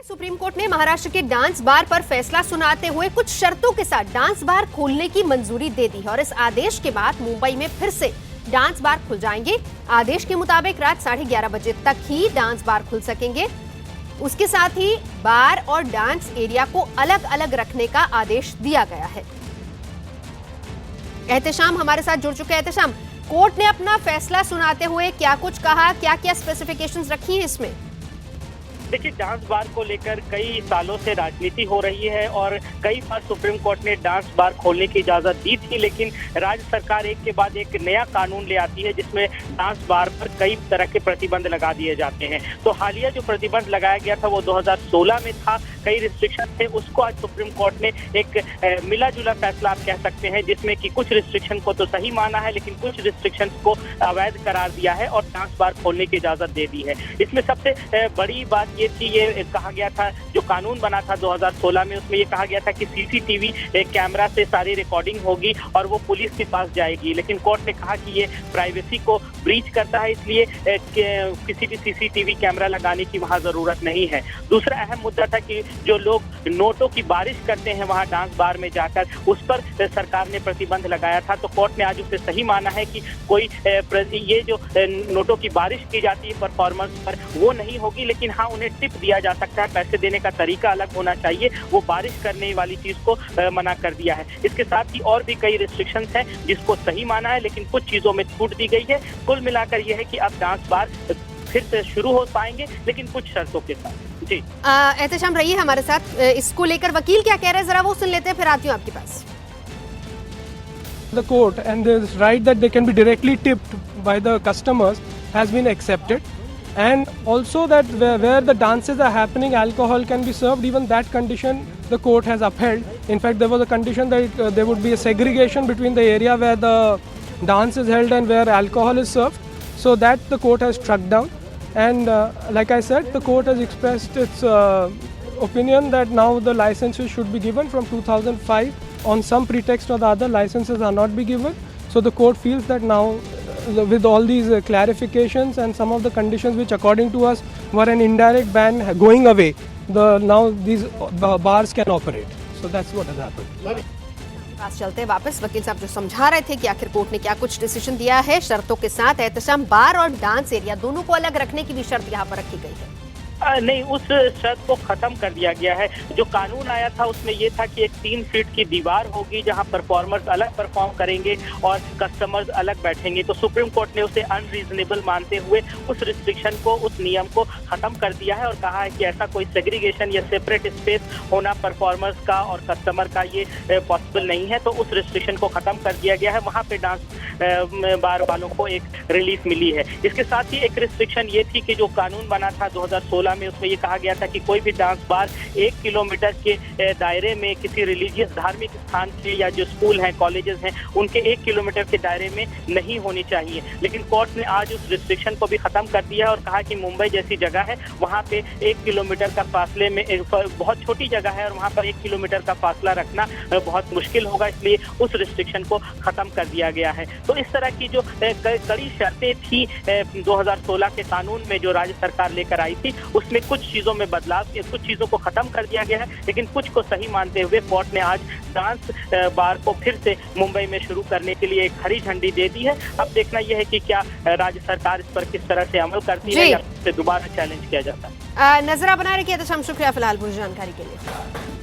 Supreme court ने महाराष्ट्र के dance bar पर फैसला सुनाते हुए कुछ शर्तों के साथ डांस बार खोलने की मंजूरी दे दी है और इस आदेश के बाद मुंबई में फिर से डांस बार खुल जाएंगे। आदेश के मुताबिक रात 11:30 बजे तक ही डांस बार खुल सकेंगे। उसके साथ ही बार और डांस एरिया को अलग अलग रखने का आदेश दिया गया है। एहतेशाम हमारे साथ जुड़ चुके हैं। एहतेशाम, कोर्ट ने अपना फैसला सुनाते हुए क्या कुछ कहा, क्या क्या स्पेसिफिकेशंस रखी है इसमें? देखिए, डांस बार को लेकर कई सालों से राजनीति हो रही है और कई बार सुप्रीम कोर्ट ने डांस बार खोलने की इजाजत दी थी, लेकिन राज्य सरकार एक के बाद एक नया कानून ले आती है जिसमें डांस बार पर कई तरह के प्रतिबंध लगा दिए जाते हैं। तो हालिया जो प्रतिबंध लगाया गया था वो 2016 में था, कई रिस्ट्रिक्शन थे, उसको आज सुप्रीम कोर्ट ने एक मिला जुला फैसला आप कह सकते हैं, जिसमें कि कुछ रिस्ट्रिक्शन को तो सही माना है लेकिन कुछ रिस्ट्रिक्शन को अवैध करार दिया है और डांस बार खोलने की इजाजत दे दी है। इसमें सबसे बड़ी बात ये थी, ये कहा गया था, जो कानून बना था 2016 में, उसमें ये कहा गया था कि सीसीटीवी कैमरा से सारी रिकॉर्डिंग होगी और वो पुलिस के पास जाएगी, लेकिन कोर्ट ने कहा कि ये प्राइवेसी को ब्रीच करता है, इसलिए किसी भी सीसीटीवी कैमरा लगाने की वहां जरूरत नहीं है। दूसरा अहम मुद्दा था कि जो लोग नोटों की बारिश करते हैं वहां डांस बार में जाकर, उस पर सरकार ने प्रतिबंध लगाया था। तो कोर्ट ने आज उसे सही माना है कि कोई ये जो नोटों की बारिश की जाती है परफॉर्मेंस पर, वो नहीं होगी, लेकिन हाँ उन्हें टिप दिया जा सकता है, पैसे देने का तरीका अलग होना चाहिए, वो बारिश करने वाली चीज को मना कर दिया है। इसके साथ ही और भी कई रिस्ट्रिक्शंस हैं जिसको सही माना है, लेकिन कुछ चीजों में छूट दी गई है। कुल मिलाकर यह है कि अब डांस बार फिर से शुरू हो पाएंगे, लेकिन कुछ शर्तों के साथ। जी एहतेशाम रही है हमारे साथ। इसको लेकर वकील क्या कह रहे हैं, जरा वो सुन लेते हैं, फिर आती हूँ आपके पास। The court and this right that they can be directly tipped by the customers has been accepted, and also that where the dances are happening alcohol can be served, even that condition the court has upheld. In fact, there was a condition that there would be a segregation between the area where the dance is held and where alcohol is served, so that the court has struck down. And like I said, the court has expressed its opinion that now the licenses should be given from 2005. On some pretext or the other, licenses are not be given. So the court feels that now, with all these clarifications and some of the conditions which according to us were an indirect ban going away, now these bars can operate. So that's what has happened. पास चलते वापस, वकील साहब जो समझा रहे थे कि आखिर कोर्ट ने क्या कुछ डिसीजन दिया है शर्तों के साथ। एहतेशाम, बार और डांस एरिया दोनों को अलग रखने की भी शर्त यहाँ पर रखी गई है। नहीं, उस शर्त को खत्म कर दिया गया है। जो कानून आया था उसमें यह था कि एक 3 फीट की दीवार होगी जहां परफॉर्मर्स अलग परफॉर्म करेंगे और कस्टमर्स अलग बैठेंगे। तो सुप्रीम कोर्ट ने उसे अनरीजनेबल मानते हुए उस रिस्ट्रिक्शन को, उस नियम को खत्म कर दिया है और कहा है कि ऐसा कोई सेग्रीगेशन या सेपरेट स्पेस होना परफॉर्मर्स का और कस्टमर का ये पॉसिबल नहीं है। तो उस रिस्ट्रिक्शन को खत्म कर दिया गया है। वहाँ पे डांस बार वालों को एक रिलीफ मिली है। इसके साथ ही एक रिस्ट्रिक्शन ये थी कि जो कानून बना था 2016 में, उसमें ये कहा गया था कि कोई भी डांस बार 1 किलोमीटर के दायरे में किसी रिलीजियस धार्मिक स्थान से या जो स्कूल हैं, कॉलेजेस हैं, उनके 1 किलोमीटर के दायरे में नहीं होनी चाहिए। लेकिन कोर्ट ने आज उस रिस्ट्रिक्शन को भी खत्म कर दिया और कहा कि मुंबई जैसी जगह है, वहाँ पे 1 किलोमीटर का फासले में बहुत छोटी जगह है और वहाँ पर 1 किलोमीटर का फासला रखना बहुत मुश्किल होगा, इसलिए उस रिस्ट्रिक्शन को खत्म कर दिया गया है। तो इस तरह की जो कड़ी शर्तें थी 2016 के कानून में जो राज्य सरकार लेकर आई थी, उसमें कुछ चीजों में बदलाव, कुछ चीजों को खत्म कर दिया गया है, लेकिन कुछ को सही मानते हुए कोर्ट ने आज डांस बार को फिर से मुंबई में शुरू करने के लिए एक हरी झंडी दे दी है। अब देखना यह है कि क्या राज्य सरकार इस पर किस तरह से अमल करती है या फिर दोबारा चैलेंज किया जाता है। नजरा बना रखिए। तो शुक्रिया फिलहाल पूरी जानकारी के लिए।